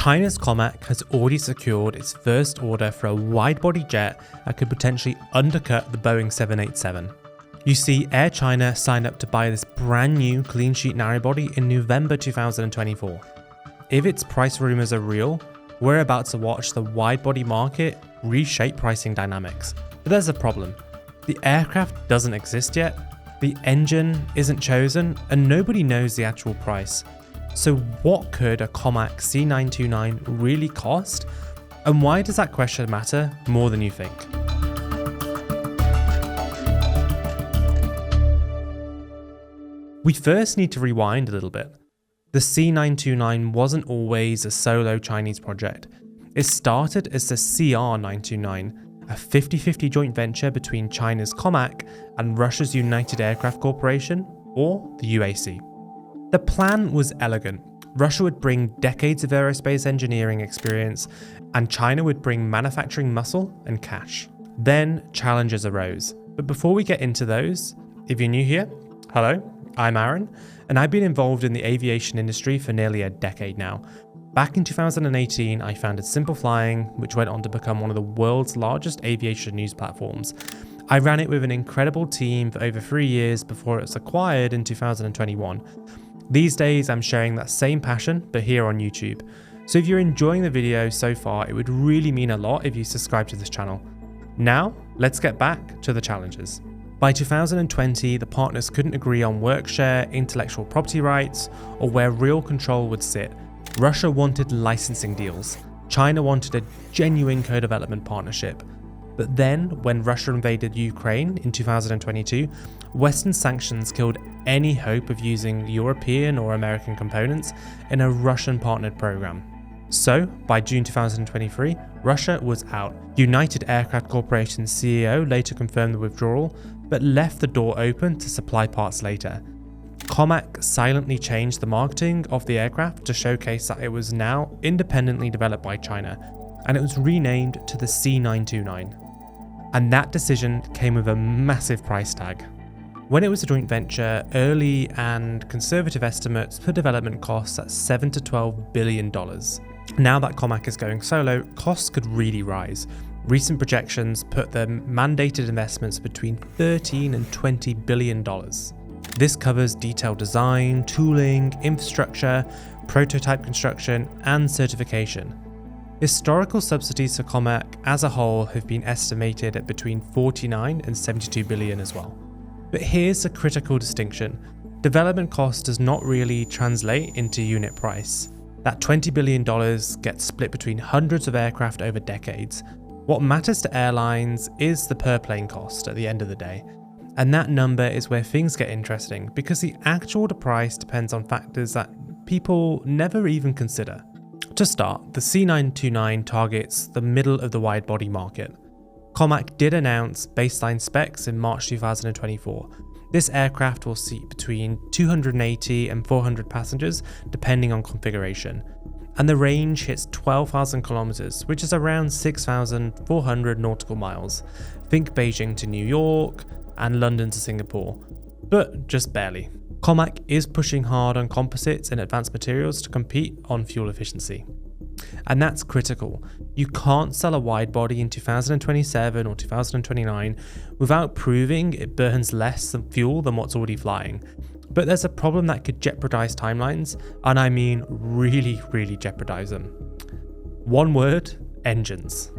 China's COMAC has already secured its first order for a wide-body jet that could potentially undercut the Boeing 787. You see, Air China signed up to buy this brand new clean sheet narrowbody in November 2024. If its price rumours are real, we're about to watch the wide-body market reshape pricing dynamics. But there's a problem. The aircraft doesn't exist yet, the engine isn't chosen, and nobody knows the actual price. So what could a COMAC C929 really cost? And why does that question matter more than you think? We first need to rewind a little bit. The C929 wasn't always a solo Chinese project. It started as the CR929, a 50-50 joint venture between China's COMAC and Russia's United Aircraft Corporation, or the UAC. The plan was elegant. Russia would bring decades of aerospace engineering experience, and China would bring manufacturing muscle and cash. Then challenges arose. But before we get into those, if you're new here, hello, I'm Aaron, and I've been involved in the aviation industry for nearly a decade now. Back in 2018, I founded Simple Flying, which went on to become one of the world's largest aviation news platforms. I ran it with an incredible team for over 3 years before it was acquired in 2021. These days, I'm sharing that same passion, but here on YouTube. So if you're enjoying the video so far, it would really mean a lot if you subscribe to this channel. Now, let's get back to the challenges. By 2020, the partners couldn't agree on work share, intellectual property rights, or where real control would sit. Russia wanted licensing deals. China wanted a genuine co-development partnership. But then, when Russia invaded Ukraine in 2022, Western sanctions killed any hope of using European or American components in a Russian-partnered program. So, by June 2023, Russia was out. United Aircraft Corporation's CEO later confirmed the withdrawal, but left the door open to supply parts later. COMAC silently changed the marketing of the aircraft to showcase that it was now independently developed by China, and it was renamed to the C929. And that decision came with a massive price tag. When it was a joint venture, early and conservative estimates put development costs at $7 to $12 billion. Now that COMAC is going solo, costs could really rise. Recent projections put the mandated investments between $13 and $20 billion. This covers detailed design, tooling, infrastructure, prototype construction, and certification. Historical subsidies for COMAC as a whole have been estimated at between 49 and 72 billion as well. But here's a critical distinction. Development cost does not really translate into unit price. That $20 billion gets split between hundreds of aircraft over decades. What matters to airlines is the per plane cost at the end of the day. And that number is where things get interesting, because the actual price depends on factors that people never even consider. To start, the C929 targets the middle of the wide-body market. COMAC did announce baseline specs in March 2024. This aircraft will seat between 280 and 400 passengers, depending on configuration. And the range hits 12,000 kilometers, which is around 6,400 nautical miles. Think Beijing to New York and London to Singapore, but just barely. COMAC is pushing hard on composites and advanced materials to compete on fuel efficiency. And that's critical. You can't sell a wide body in 2027 or 2029 without proving it burns less fuel than what's already flying. But there's a problem that could jeopardize timelines, and I mean really jeopardize them. One word: engines.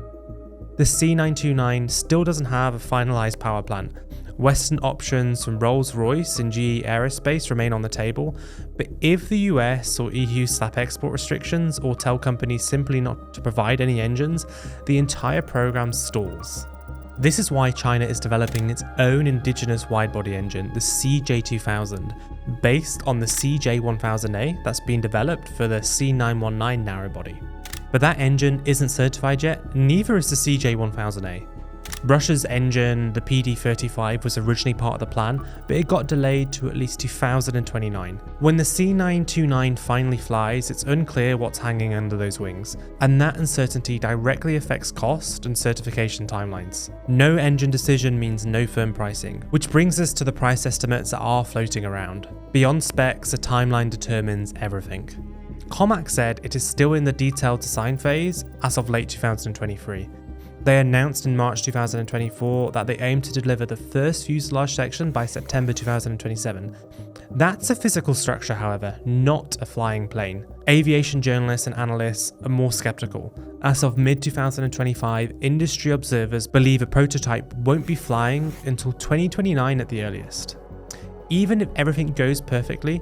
The C929 still doesn't have a finalized power plant. Western options from Rolls-Royce and GE Aerospace remain on the table, but if the US or EU slap export restrictions or tell companies simply not to provide any engines, the entire program stalls. This is why China is developing its own indigenous wide-body engine, the CJ2000, based on the CJ1000A that's been developed for the C919 narrowbody. But that engine isn't certified yet, neither is the CJ1000A. Russia's engine, the PD-35, was originally part of the plan, but it got delayed to at least 2029. When the C929 finally flies, it's unclear what's hanging under those wings, and that uncertainty directly affects cost and certification timelines. No engine decision means no firm pricing, which brings us to the price estimates that are floating around. Beyond specs, a timeline determines everything. COMAC said it is still in the detailed design phase as of late 2023. They announced in March 2024 that they aim to deliver the first fuselage section by September 2027. That's a physical structure, however, not a flying plane. Aviation journalists and analysts are more skeptical. As of mid-2025, industry observers believe a prototype won't be flying until 2029 at the earliest. Even if everything goes perfectly,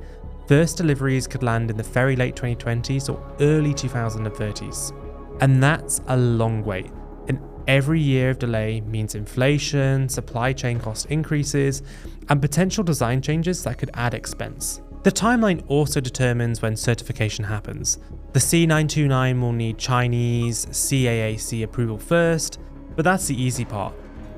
first deliveries could land in the very late 2020s or early 2030s. And that's a long wait. And every year of delay means inflation, supply chain cost increases, and potential design changes that could add expense. The timeline also determines when certification happens. The C929 will need Chinese CAAC approval first, but that's the easy part.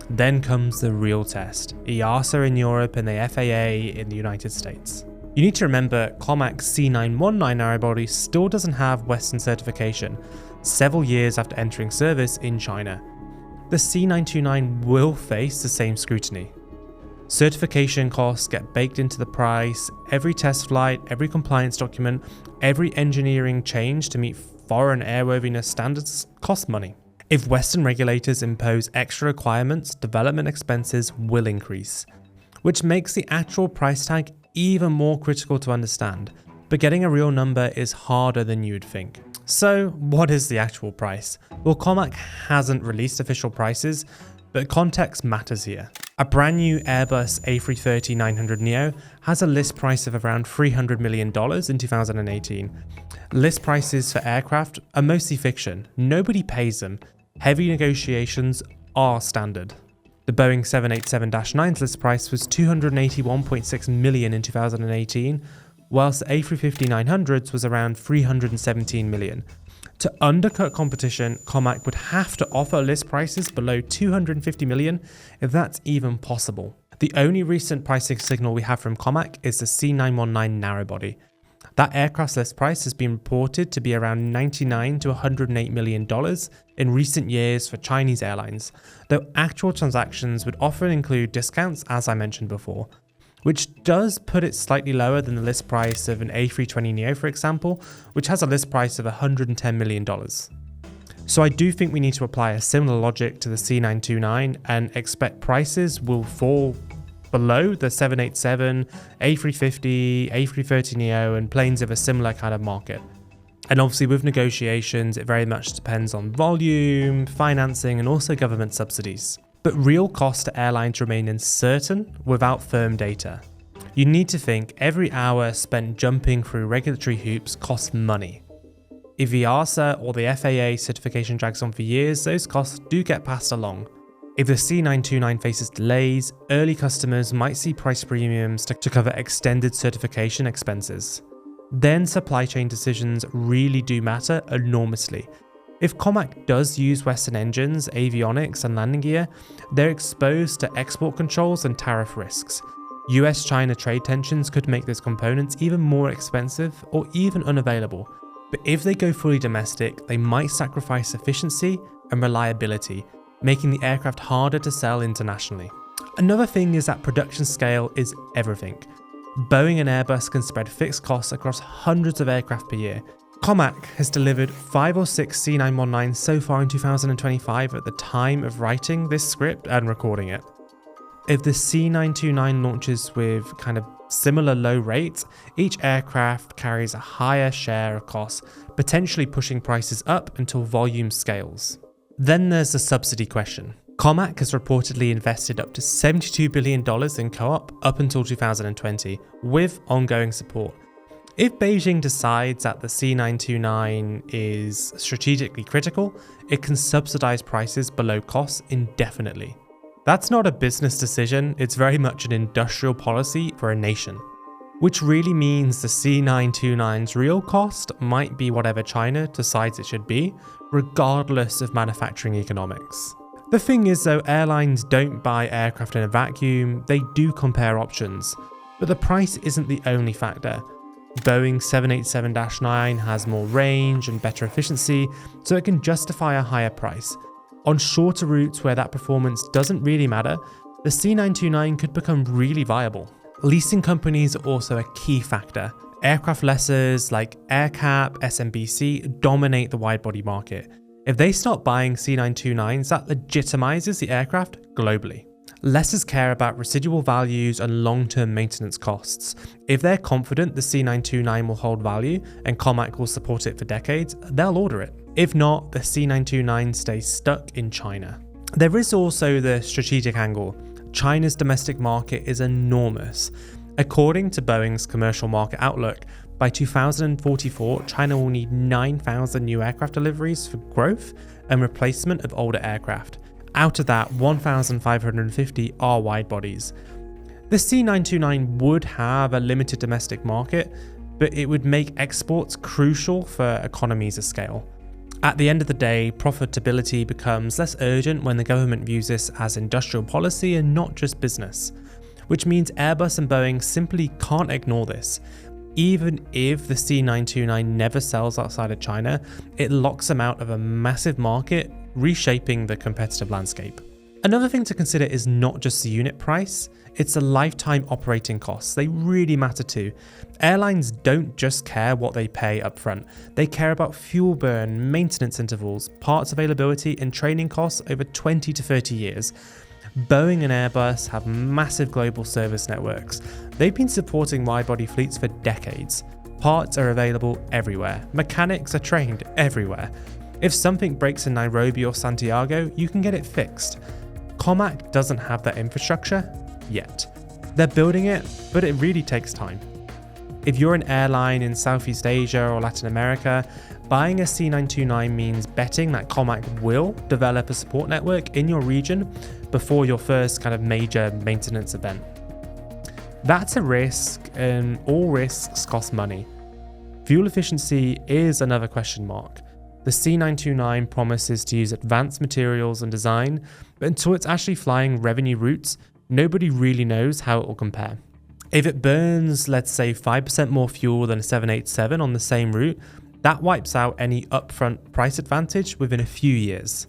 Then comes the real test, EASA in Europe and the FAA in the United States. You need to remember COMAC's C919 narrowbody still doesn't have Western certification, several years after entering service in China. The C929 will face the same scrutiny. Certification costs get baked into the price. Every test flight, every compliance document, every engineering change to meet foreign airworthiness standards costs money. If Western regulators impose extra requirements, development expenses will increase, which makes the actual price tag even more critical to understand. But getting a real number is harder than you'd think. So, what is the actual price? Well, COMAC hasn't released official prices, but context matters here. A brand new Airbus A330-900neo has a list price of around $300 million in 2018. List prices for aircraft are mostly fiction. Nobody pays them. Heavy negotiations are standard. The Boeing 787-9's list price was $281.6 million in 2018, whilst the A350-900s was around $317 million. To undercut competition, COMAC would have to offer list prices below $250 million, if that's even possible. The only recent pricing signal we have from COMAC is the C919 narrowbody. That aircraft's list price has been reported to be around $99 to $108 million in recent years for Chinese airlines, though actual transactions would often include discounts, as I mentioned before, which does put it slightly lower than the list price of an A320neo, for example, which has a list price of $110 million. So I do think we need to apply a similar logic to the C929 and expect prices will fall below the 787, A350, A330neo, and planes of a similar kind of market. And obviously with negotiations, it very much depends on volume, financing, and also government subsidies. But real costs to airlines remain uncertain without firm data. You need to think every hour spent jumping through regulatory hoops costs money. If the EASA or the FAA certification drags on for years, those costs do get passed along. If the C929 faces delays, early customers might see price premiums to cover extended certification expenses. Then supply chain decisions really do matter enormously. If COMAC does use Western engines, avionics, and landing gear, they're exposed to export controls and tariff risks. US-China trade tensions could make those components even more expensive or even unavailable. But if they go fully domestic, they might sacrifice efficiency and reliability, making the aircraft harder to sell internationally. Another thing is that production scale is everything. Boeing and Airbus can spread fixed costs across hundreds of aircraft per year. COMAC has delivered 5 or 6 C919s so far in 2025 at the time of writing this script and recording it. If the C929 launches with kind of similar low rates, each aircraft carries a higher share of costs, potentially pushing prices up until volume scales. Then there's the subsidy question. COMAC has reportedly invested up to $72 billion in co-op up until 2020, with ongoing support. If Beijing decides that the C929 is strategically critical, it can subsidize prices below costs indefinitely. That's not a business decision, it's very much an industrial policy for a nation. Which really means the C929's real cost might be whatever China decides it should be, regardless of manufacturing economics. The thing is though, airlines don't buy aircraft in a vacuum, they do compare options. But the price isn't the only factor. Boeing 787-9 has more range and better efficiency, so it can justify a higher price. On shorter routes where that performance doesn't really matter, the C929 could become really viable. Leasing companies are also a key factor. Aircraft lessors like AerCap, SMBC dominate the widebody market. If they start buying C929s, that legitimizes the aircraft globally. Lessors care about residual values and long-term maintenance costs. If they're confident the C929 will hold value and COMAC will support it for decades, they'll order it. If not, the C929 stays stuck in China. There is also the strategic angle. China's domestic market is enormous. According to Boeing's commercial market outlook, by 2044, China will need 9,000 new aircraft deliveries for growth and replacement of older aircraft. Out of that, 1,550 are wide bodies. The C929 would have a limited domestic market, but it would make exports crucial for economies of scale. At the end of the day, profitability becomes less urgent when the government views this as industrial policy and not just business, which means Airbus and Boeing simply can't ignore this. Even if the C929 never sells outside of China, it locks them out of a massive market, reshaping the competitive landscape. Another thing to consider is not just the unit price, it's the lifetime operating costs. They really matter too. Airlines don't just care what they pay upfront, they care about fuel burn, maintenance intervals, parts availability, and training costs over 20 to 30 years. Boeing and Airbus have massive global service networks. They've been supporting widebody fleets for decades. Parts are available everywhere. Mechanics are trained everywhere. If something breaks in Nairobi or Santiago, you can get it fixed. COMAC doesn't have that infrastructure yet. They're building it, but it really takes time. If you're an airline in Southeast Asia or Latin America, buying a C929 means betting that COMAC will develop a support network in your region before your first kind of major maintenance event. That's a risk, and all risks cost money. Fuel efficiency is another question mark. The C929 promises to use advanced materials and design, but until it's actually flying revenue routes, nobody really knows how it will compare. If it burns, let's say 5% more fuel than a 787 on the same route, that wipes out any upfront price advantage within a few years.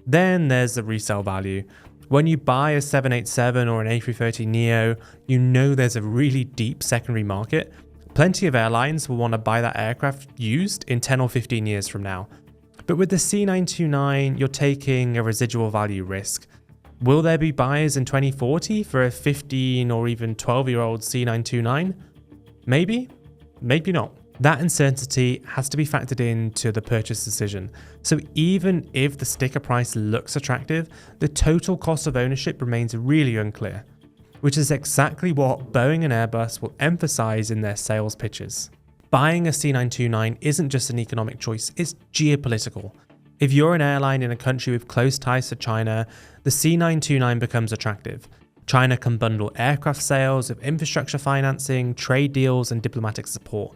Then there's the resale value. When you buy a 787 or an A330neo, you know there's a really deep secondary market. Plenty of airlines will want to buy that aircraft used in 10 or 15 years from now. But with the C929, you're taking a residual value risk. Will there be buyers in 2040 for a 15 or even 12-year-old C929? Maybe, maybe not. That uncertainty has to be factored into the purchase decision. So even if the sticker price looks attractive, the total cost of ownership remains really unclear, which is exactly what Boeing and Airbus will emphasize in their sales pitches. Buying a C929 isn't just an economic choice, it's geopolitical. If you're an airline in a country with close ties to China, the C929 becomes attractive. China can bundle aircraft sales with infrastructure financing, trade deals, and diplomatic support.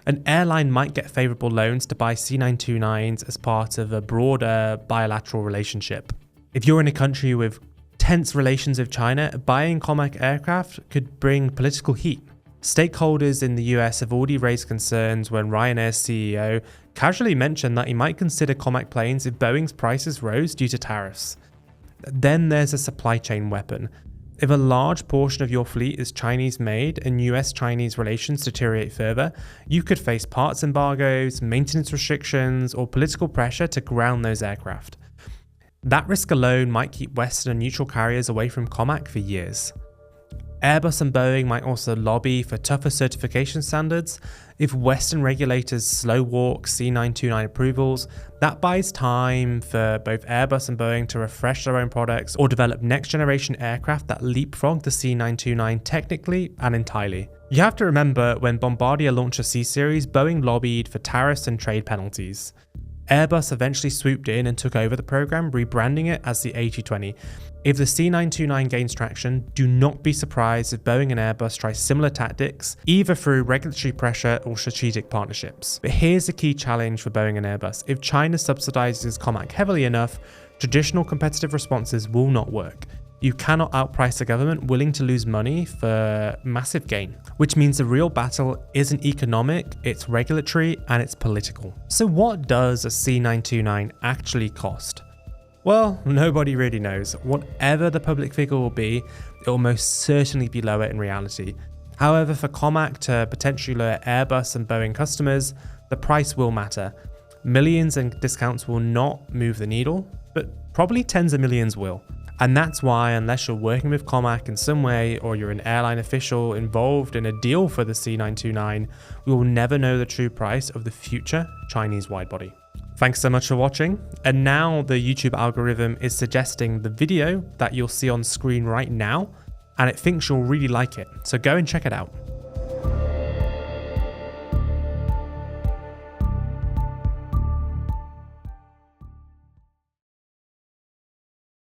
An airline might get favorable loans to buy C929s as part of a broader bilateral relationship. If you're in a country with tense relations with China, buying COMAC aircraft could bring political heat. Stakeholders in the US have already raised concerns when Ryanair's CEO casually mentioned that he might consider COMAC planes if Boeing's prices rose due to tariffs. Then there's a supply chain weapon. If a large portion of your fleet is Chinese made and US-Chinese relations deteriorate further, you could face parts embargoes, maintenance restrictions, or political pressure to ground those aircraft. That risk alone might keep Western and neutral carriers away from COMAC for years. Airbus and Boeing might also lobby for tougher certification standards. If Western regulators slow walk C929 approvals, that buys time for both Airbus and Boeing to refresh their own products or develop next generation aircraft that leapfrog the C929 technically and entirely. You have to remember, when Bombardier launched a C-Series, Boeing lobbied for tariffs and trade penalties. Airbus eventually swooped in and took over the program, rebranding it as the A220. If the C929 gains traction, do not be surprised if Boeing and Airbus try similar tactics, either through regulatory pressure or strategic partnerships. But here's the key challenge for Boeing and Airbus. If China subsidizes COMAC heavily enough, traditional competitive responses will not work. You cannot outprice a government willing to lose money for massive gain, which means the real battle isn't economic, it's regulatory and it's political. So what does a C929 actually cost? Well, nobody really knows. Whatever the public figure will be, it will most certainly be lower in reality. However, for Comac to potentially lure Airbus and Boeing customers, the price will matter. Millions in discounts will not move the needle, but probably tens of millions will. And that's why, unless you're working with Comac in some way or you're an airline official involved in a deal for the C929, we will never know the true price of the future Chinese widebody. Thanks so much for watching. And now the YouTube algorithm is suggesting the video that you'll see on screen right now, and it thinks you'll really like it. So go and check it out.